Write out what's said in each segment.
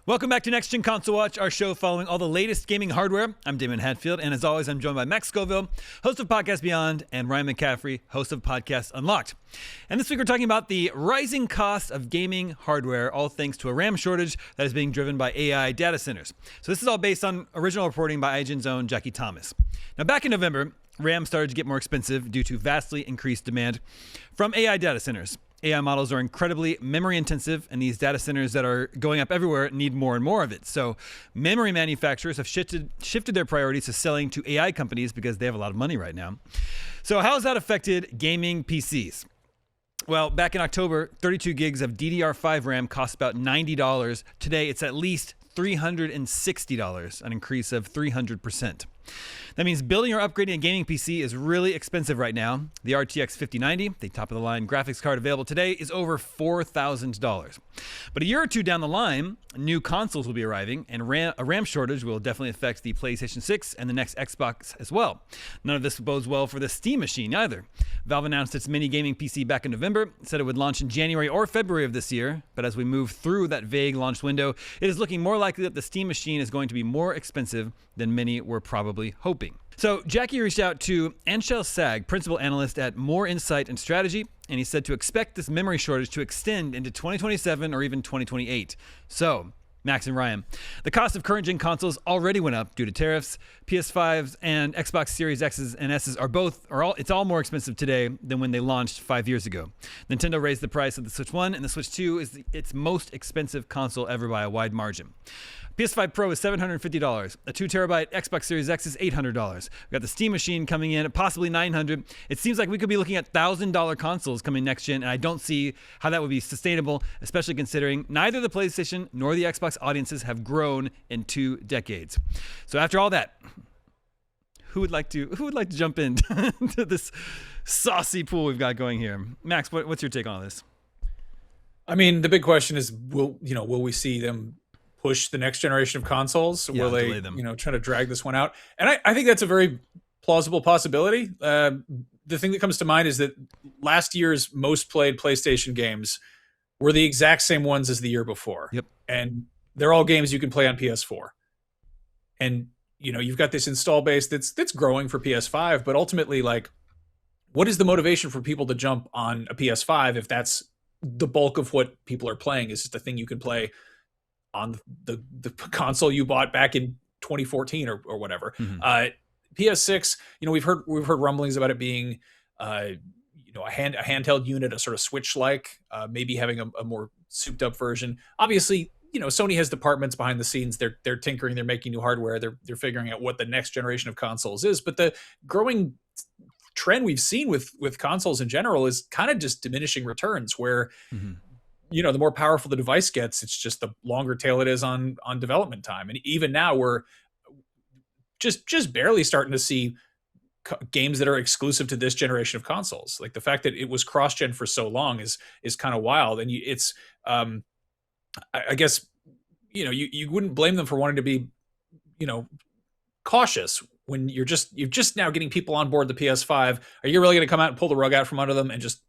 Welcome back to Next Gen Console Watch, our show following all the latest gaming hardware. I'm Damon Hatfield, and as always, I'm joined by Max Scoville, host of Podcast Beyond, and Ryan McCaffrey, host of Podcast Unlocked. And this week we're talking about the rising cost of gaming hardware, all thanks to a RAM shortage that is being driven by AI data centers. So this is all based on original reporting by IGN's own Jackie Thomas. Now, back in November, RAM started to get more expensive due to vastly increased demand from AI data centers. AI models are incredibly memory intensive, and these data centers that are going up everywhere need more and more of it. So memory manufacturers have shifted their priorities to selling to AI companies because they have a lot of money right now. So how has that affected gaming PCs? Well, back in October, 32 gigs of DDR5 RAM cost about $90. Today, it's at least $360, an increase of 300%. That means building or upgrading a gaming PC is really expensive right now. The RTX 5090, the top-of-the-line graphics card available today, is over $4,000. But a year or two down the line, new consoles will be arriving, and a RAM shortage will definitely affect the PlayStation 6 and the next Xbox as well. None of this bodes well for the Steam machine either. Valve announced its mini gaming PC back in November, said it would launch in January or February of this year, but as we move through that vague launch window, it is looking more likely that the Steam machine is going to be more expensive than many were probably hoping. So Jackie reached out to Anshel Sag, principal analyst at More Insight and Strategy, and he said to expect this memory shortage to extend into 2027 or even 2028. So, Max and Ryan, the cost of current-gen consoles already went up due to tariffs. PS5s and Xbox Series X's and S's it's all more expensive today than when they launched 5 years ago. Nintendo raised the price of the Switch 1, and the Switch 2 is its most expensive console ever by a wide margin. PS5 Pro is $750. A 2TB Xbox Series X is $800. We've got the Steam machine coming in at possibly $900. It seems like we could be looking at $1,000 consoles coming next gen, and I don't see how that would be sustainable, especially considering neither the PlayStation nor the Xbox audiences have grown in 2 decades. So after all that, who would like to jump into this saucy pool we've got going here? Max, what's your take on this? I mean, the big question is, will we see them push the next generation of consoles? Yeah, will they delay them. try to drag this one out? And I think that's a very plausible possibility. The thing that comes to mind is that last year's most played PlayStation games were the exact same ones as the year before. Yep. And they're all games you can play on PS4. And you've got this install base that's growing for PS5, but ultimately, like, what is the motivation for people to jump on a PS5 if that's the bulk of what people are playing? Is just a thing you can play on the console you bought back in 2014 or whatever. Mm-hmm. PS6, we've heard rumblings about it being a handheld unit, a sort of Switch-like, maybe having a more souped-up version. Obviously, Sony has departments behind the scenes. They're tinkering, they're making new hardware, they're figuring out what the next generation of consoles is. But the growing trend we've seen with consoles in general is kind of just diminishing returns, where mm-hmm. The more powerful the device gets, it's just the longer tail it is on development time. And even now we're just barely starting to see games that are exclusive to this generation of consoles. Like, the fact that it was cross-gen for so long is kind of wild. And it's I guess you wouldn't blame them for wanting to be cautious when you're just now getting people on board the PS5. Are you really going to come out and pull the rug out from under them and just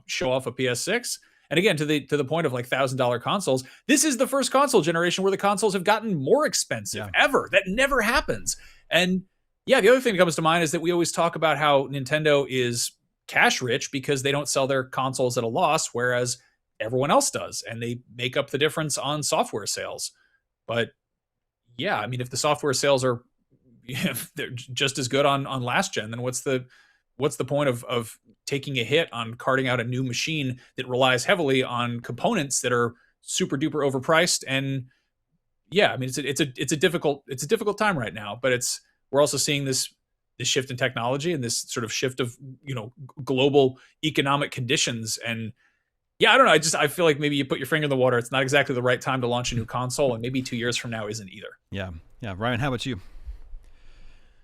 show off a PS6? And again, to the point of like $1,000 consoles, this is the first console generation where the consoles have gotten more expensive ever. That never happens. And yeah, the other thing that comes to mind is that we always talk about how Nintendo is cash rich because they don't sell their consoles at a loss, whereas everyone else does, and they make up the difference on software sales. But yeah, I mean, if the software sales are they're just as good on last gen, then what's the point of taking a hit on carting out a new machine that relies heavily on components that are super duper overpriced? And yeah, I mean, it's a difficult time right now, but we're also seeing this shift in technology and this sort of shift of global economic conditions. And yeah, I don't know, I feel like maybe you put your finger in the water. It's not exactly the right time to launch a new console, and maybe 2 years from now isn't either. Yeah. Ryan, how about you?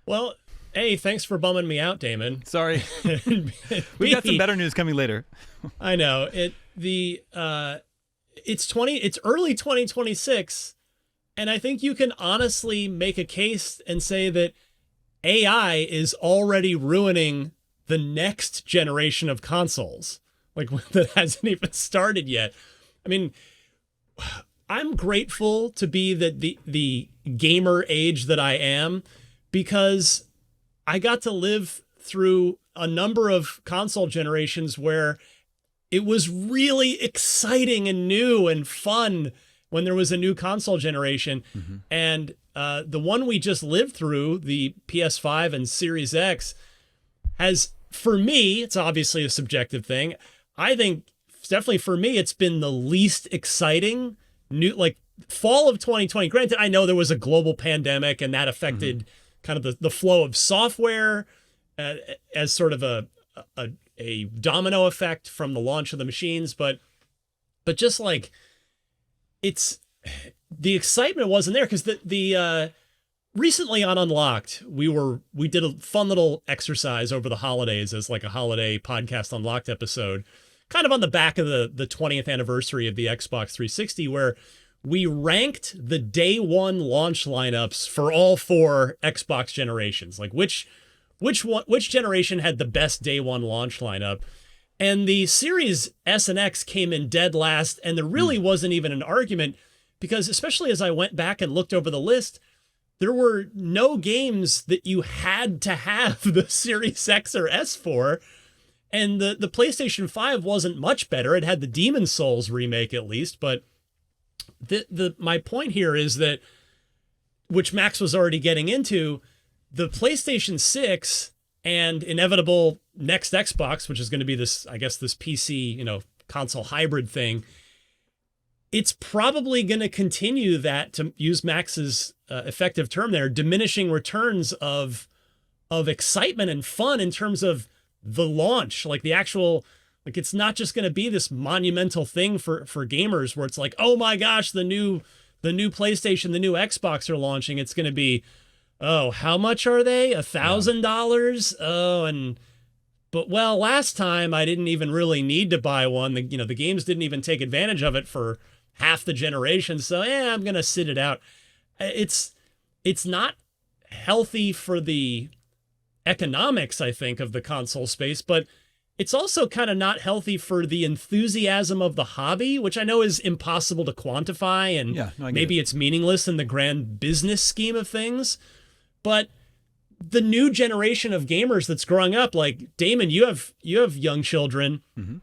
Well, A, thanks for bumming me out, Damon. Sorry. We got some better news coming later. I know. It's early 2026, and I think you can honestly make a case and say that AI is already ruining the next generation of consoles. Like, that hasn't even started yet. I mean, I'm grateful to be the gamer age that I am, because I got to live through a number of console generations where it was really exciting and new and fun when there was a new console generation. Mm-hmm. And the one we just lived through, the PS5 and Series X, has, for me, it's obviously a subjective thing. I think definitely for me, it's been the least exciting new, like fall of 2020. Granted, I know there was a global pandemic and that affected kind of the flow of software as sort of a domino effect from the launch of the machines. But just like, it's, the excitement wasn't there, because the recently on Unlocked, we did a fun little exercise over the holidays as like a holiday podcast Unlocked episode, kind of on the back of the 20th anniversary of the Xbox 360, where we ranked the day one launch lineups for all 4 Xbox generations, like which generation had the best day one launch lineup. And the Series S and X came in dead last, and there really wasn't even an argument, because especially as I went back and looked over the list, there were no games that you had to have the Series X or S for. And the PlayStation 5 wasn't much better. It had the Demon's Souls remake at least, but my point here is that, which Max was already getting into, the PlayStation 6 and inevitable next Xbox, which is going to be this, I guess, this PC, console hybrid thing, it's probably going to continue that, to use Max's effective term there, diminishing returns of excitement and fun in terms of the launch, like the actual, like, it's not just going to be this monumental thing for gamers where it's like, oh my gosh, the new PlayStation, the new Xbox are launching. It's going to be, oh, how much are they? $1,000? Oh, but last time I didn't even really need to buy one. The games didn't even take advantage of it for half the generation. So I'm going to sit it out. It's not healthy for the economics, I think, of the console space, but it's also kind of not healthy for the enthusiasm of the hobby, which I know is impossible to quantify, and maybe it's meaningless in the grand business scheme of things. But the new generation of gamers that's growing up, like Damon, you have young children. Mm-hmm.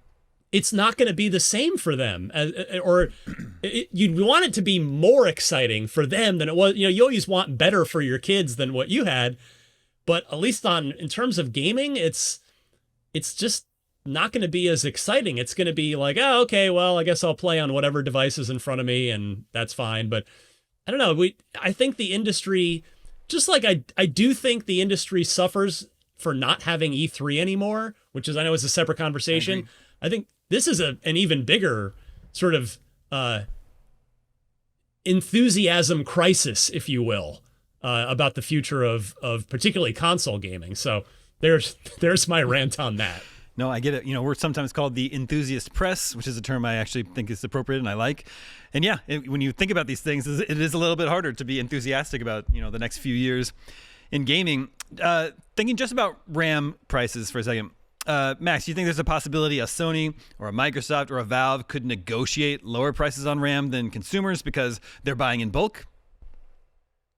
It's not going to be the same for them, you'd want it to be more exciting for them than it was. You always want better for your kids than what you had, but at least in terms of gaming, it's just not going to be as exciting. It's going to be like, oh, okay, well, I guess I'll play on whatever device is in front of me, and that's fine. But I don't know. I think the industry, just like I do think the industry suffers for not having E3 anymore, which is, I know, is a separate conversation. I think this is an even bigger sort of enthusiasm crisis, if you will, about the future of particularly console gaming. So there's my rant on that. No, I get it. We're sometimes called the enthusiast press, which is a term I actually think is appropriate and I like. And yeah, when you think about these things, it is a little bit harder to be enthusiastic about, the next few years in gaming. Thinking just about RAM prices for a second. Max, do you think there's a possibility a Sony or a Microsoft or a Valve could negotiate lower prices on RAM than consumers because they're buying in bulk?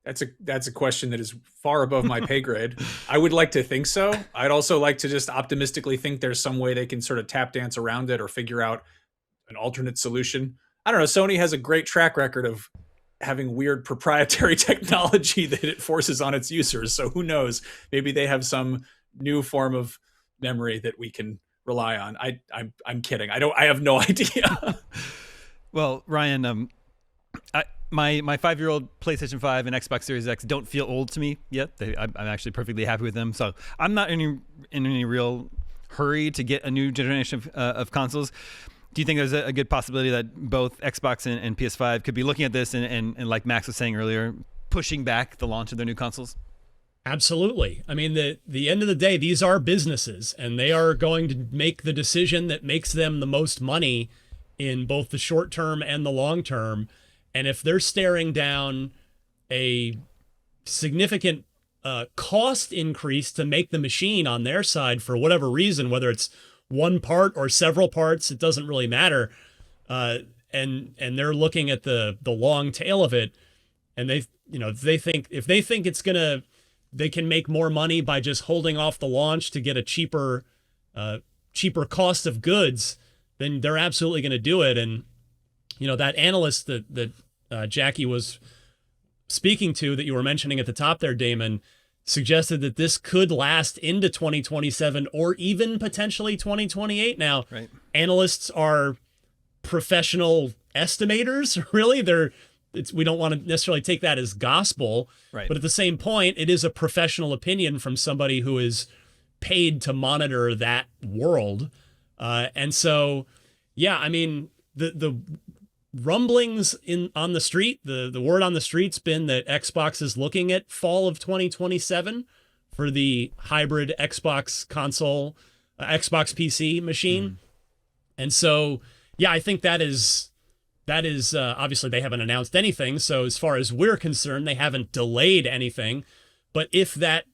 That's a question that is far above my pay grade. I would like to think so. I'd also like to just optimistically think there's some way they can sort of tap dance around it or figure out an alternate solution. I don't know. Sony has a great track record of having weird proprietary technology that it forces on its users. So who knows? Maybe they have some new form of memory that we can rely on. I'm kidding. I have no idea. Well, Ryan, my 5-year-old PlayStation 5 and Xbox Series X don't feel old to me yet. I'm actually perfectly happy with them. So I'm not in any real hurry to get a new generation of consoles. Do you think there's a good possibility that both Xbox and PS5 could be looking at this and like Max was saying earlier, pushing back the launch of their new consoles? Absolutely. I mean, the end of the day, these are businesses, and they are going to make the decision that makes them the most money in both the short term and the long term. And if they're staring down a significant cost increase to make the machine on their side for whatever reason, whether it's one part or several parts, it doesn't really matter. and they're looking at the long tail of it, and they think if they think they can make more money by just holding off the launch to get a cheaper cost of goods, then they're absolutely going to do it. And that analyst that Jackie was speaking to, that you were mentioning at the top there, Damon, suggested that this could last into 2027 or even potentially 2028. Now, right. Analysts are professional estimators, really. We don't want to necessarily take that as gospel, right. But at the same point, it is a professional opinion from somebody who is paid to monitor that world. And so, yeah, I mean, the rumblings on the street, the word on the street's been that Xbox is looking at fall of 2027 for the hybrid Xbox console, Xbox PC machine. And so, yeah, I think that is obviously they haven't announced anything. So as far as we're concerned, they haven't delayed anything. But if that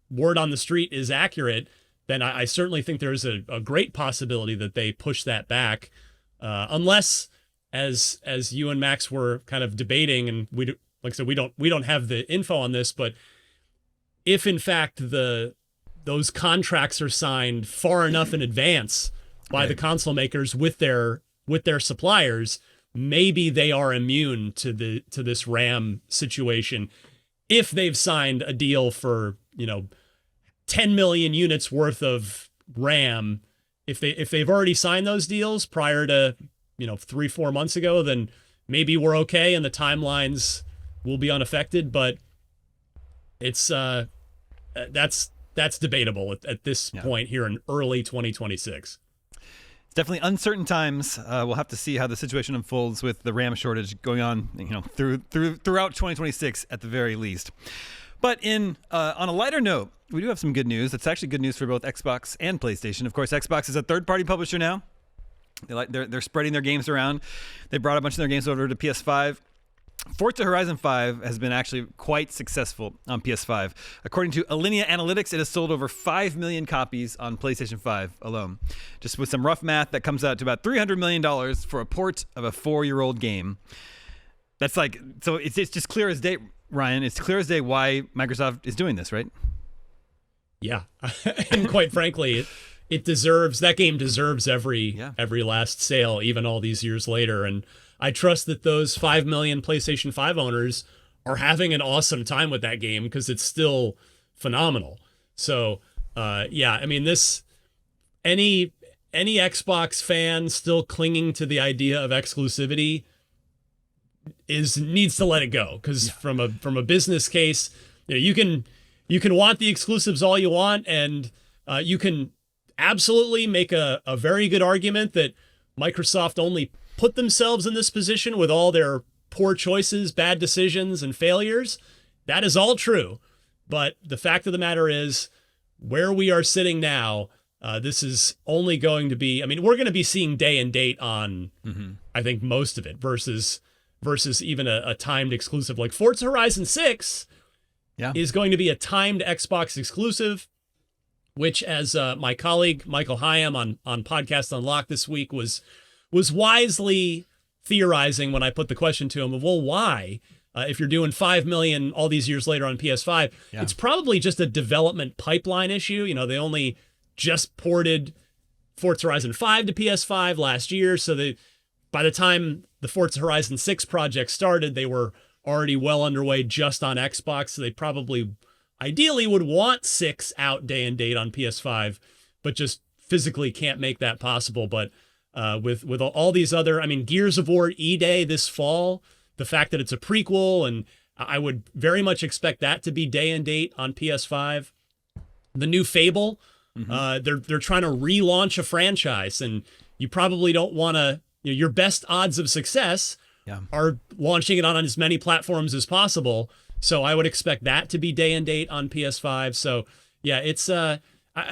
word on the street is accurate, then I certainly think there's a great possibility that they push that back, unless, as you and Max were kind of debating, and like I said, we don't have the info on this, but if in fact those contracts are signed far enough in advance by the console makers with their suppliers, maybe they are immune to this RAM situation. If they've signed a deal for 10 million units worth of RAM, if they've already signed those deals prior to 3-4 months ago, then maybe we're okay and the timelines will be unaffected. But it's that's debatable at this point here in early 2026. It's definitely uncertain times. We'll have to see how the situation unfolds with the RAM shortage going on, throughout 2026 at the very least. But on a lighter note, we do have some good news. It's actually good news for both Xbox and PlayStation. Of course, Xbox is a third-party publisher now. They're spreading their games around. They brought a bunch of their games over to PS5. Forza Horizon 5 has been actually quite successful on PS5. According to Alinea Analytics, it has sold over 5 million copies on PlayStation 5 alone. Just with some rough math, that comes out to about $300 million for a port of a 4-year-old game. That's so it's just clear as day, Ryan. It's clear as day why Microsoft is doing this, right? Yeah. And quite frankly, that game deserves every last sale, even all these years later. And I trust that those 5 million PlayStation 5 owners are having an awesome time with that game because it's still phenomenal. So, I mean, any Xbox fan still clinging to the idea of exclusivity needs to let it go, because from a business case, you can want the exclusives all you want, and you can absolutely make a very good argument that Microsoft only put themselves in this position with all their poor choices, bad decisions, and failures. That is all true. But the fact of the matter is, where we are sitting now, this is only going to be, I mean, we're going to be seeing day and date on, I think, most of it versus even a timed exclusive. Like Forza Horizon 6 is going to be a timed Xbox exclusive, which, as my colleague Michael Hyam on Podcast Unlocked this week was wisely theorizing when I put the question to him of, well, why? If you're doing 5 million all these years later on PS5, it's probably just a development pipeline issue. They only just ported Forza Horizon 5 to PS5 last year, so by the time the Forza Horizon 6 project started, they were already well underway just on Xbox, so they probably ideally would want 6 out day and date on PS5, but just physically can't make that possible. But with all these other, I mean, Gears of War E-Day this fall, the fact that it's a prequel, and I would very much expect that to be day and date on PS5. The new Fable, they're trying to relaunch a franchise, and you probably don't want to, your best odds of success are launching it on as many platforms as possible. So I would expect that to be day and date on PS5. So yeah, it's, I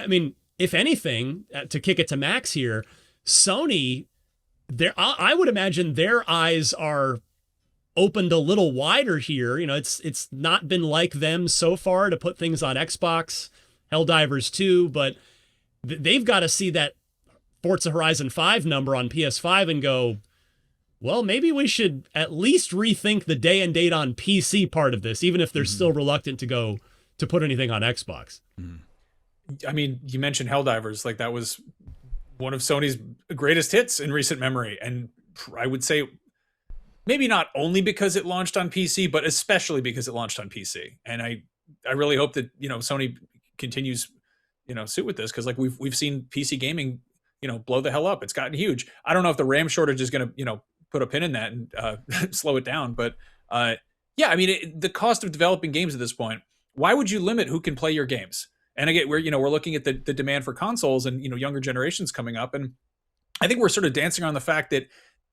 mean, if anything, to kick it to Max here, Sony, I would imagine their eyes are opened a little wider here. It's not been like them so far to put things on Xbox, Helldivers 2, but they've got to see that Forza Horizon 5 number on PS5 and go, well, maybe we should at least rethink the day and date on PC part of this, even if they're still reluctant to put anything on Xbox. I mean, you mentioned Helldivers, like that was one of Sony's greatest hits in recent memory. And I would say maybe not only because it launched on PC, but especially because it launched on PC. And I really hope that, Sony continues, suit with this, because like we've seen PC gaming, blow the hell up. It's gotten huge. I don't know if the RAM shortage is going to, put a pin in that and slow it down. But yeah, I mean, the cost of developing games at this point, why would you limit who can play your games? And again, we're looking at the demand for consoles and, younger generations coming up. And I think we're sort of dancing on the fact that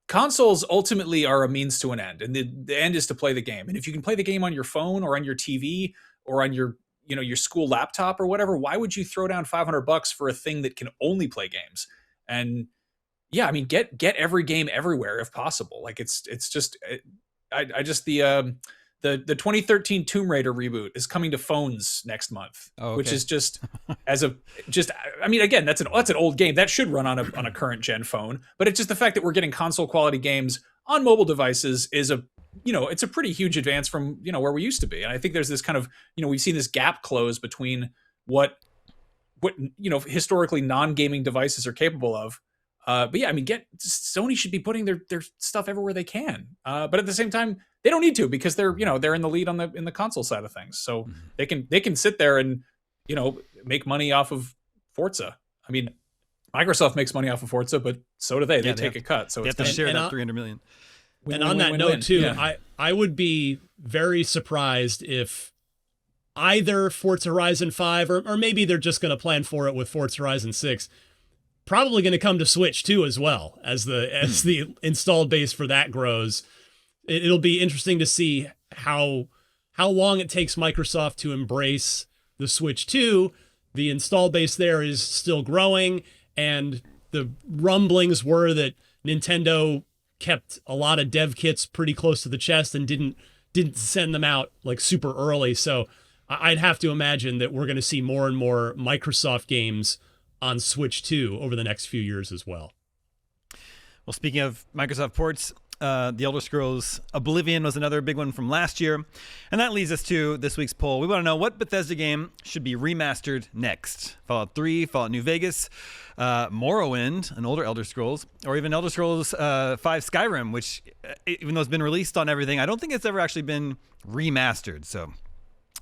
consoles ultimately are a means to an end. And the end is to play the game. And if you can play the game on your phone or on your TV or on your, your school laptop or whatever, why would you throw down $500 for a thing that can only play games? And yeah, I mean, get every game everywhere if possible. Like it's just, the 2013 Tomb Raider reboot is coming to phones next month, which is just I mean, again, that's an old game that should run on a current gen phone, but it's just the fact that we're getting console quality games on mobile devices is it's a pretty huge advance from, where we used to be. And I think there's this kind of, we've seen this gap close between what historically non-gaming devices are capable of. But yeah, I mean, Sony should be putting their stuff everywhere they can. But at the same time, they don't need to, because they're in the lead in the console side of things. So they can sit there and, make money off of Forza. I mean, Microsoft makes money off of Forza, but so do they. They take a cut. So they have to share that $300 million. And on that note too, I would be very surprised if either Forza Horizon 5 or maybe they're just going to plan for it with Forza Horizon 6. Probably going to come to Switch too, as well as the installed base for that grows. It'll be interesting to see how long it takes Microsoft to embrace the Switch 2. The install base there is still growing, and the rumblings were that Nintendo kept a lot of dev kits pretty close to the chest and didn't send them out like super early. So I'd have to imagine that we're going to see more and more Microsoft games on Switch 2 over the next few years as well. Well, speaking of Microsoft ports, The Elder Scrolls Oblivion was another big one from last year. And that leads us to this week's poll. We want to know what Bethesda game should be remastered next. Fallout 3, Fallout New Vegas, Morrowind, an older Elder Scrolls, or even Elder Scrolls 5 Skyrim, which, even though it's been released on everything, I don't think it's ever actually been remastered. So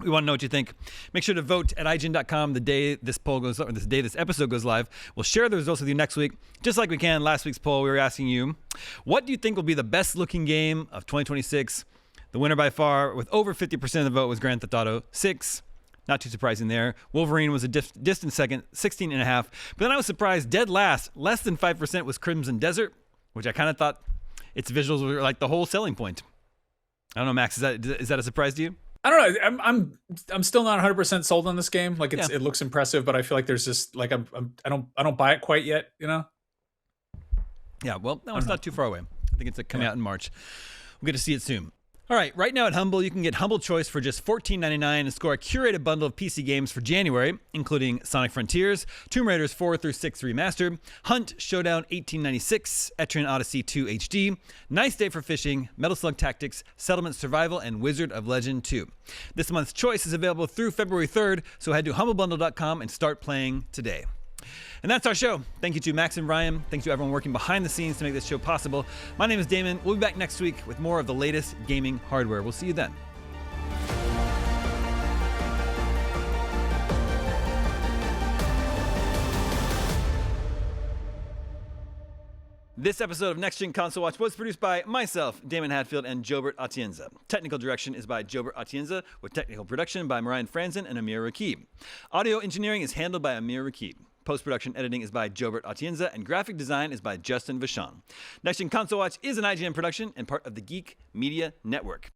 we want to know what you think. Make sure to vote at IGN.com the day this poll goes, or the day this episode goes live. We'll share the results with you next week, just like we can. Last week's poll, we were asking you, what do you think will be the best looking game of 2026? The winner by far, with over 50% of the vote, was Grand Theft Auto 6. Not too surprising there. Wolverine was a distant second, 16.5. But then I was surprised, dead last, less than 5% was Crimson Desert, which I kind of thought its visuals were like the whole selling point. I don't know, Max, is that a surprise to you? I don't know. I'm still not 100% sold on this game. Like it looks impressive, but I feel like there's just like I don't buy it quite yet. Yeah. Well, that one's not too far away. I think it's coming out in March. We'll get to see it soon. All right, right now at Humble, you can get Humble Choice for just $14.99 and score a curated bundle of PC games for January, including Sonic Frontiers, Tomb Raiders 4 through 6 Remastered, Hunt Showdown 1896, Etrian Odyssey 2 HD, Nice Day for Fishing, Metal Slug Tactics, Settlement Survival, and Wizard of Legend 2. This month's choice is available through February 3rd, so head to humblebundle.com and start playing today. And that's our show. Thank you to Max and Ryan. Thanks to everyone working behind the scenes to make this show possible. My name is Damon. We'll be back next week with more of the latest gaming hardware. We'll see you then. This episode of Next Gen Console Watch was produced by myself, Damon Hatfield, and Jobert Atienza. Technical direction is by Jobert Atienza, with technical production by Marian Franzen and Amir Rakib. Audio engineering is handled by Amir Rakib. Post-production editing is by Jobert Atienza, and graphic design is by Justin Vachon. Next Gen Console Watch is an IGN production and part of the Geek Media Network.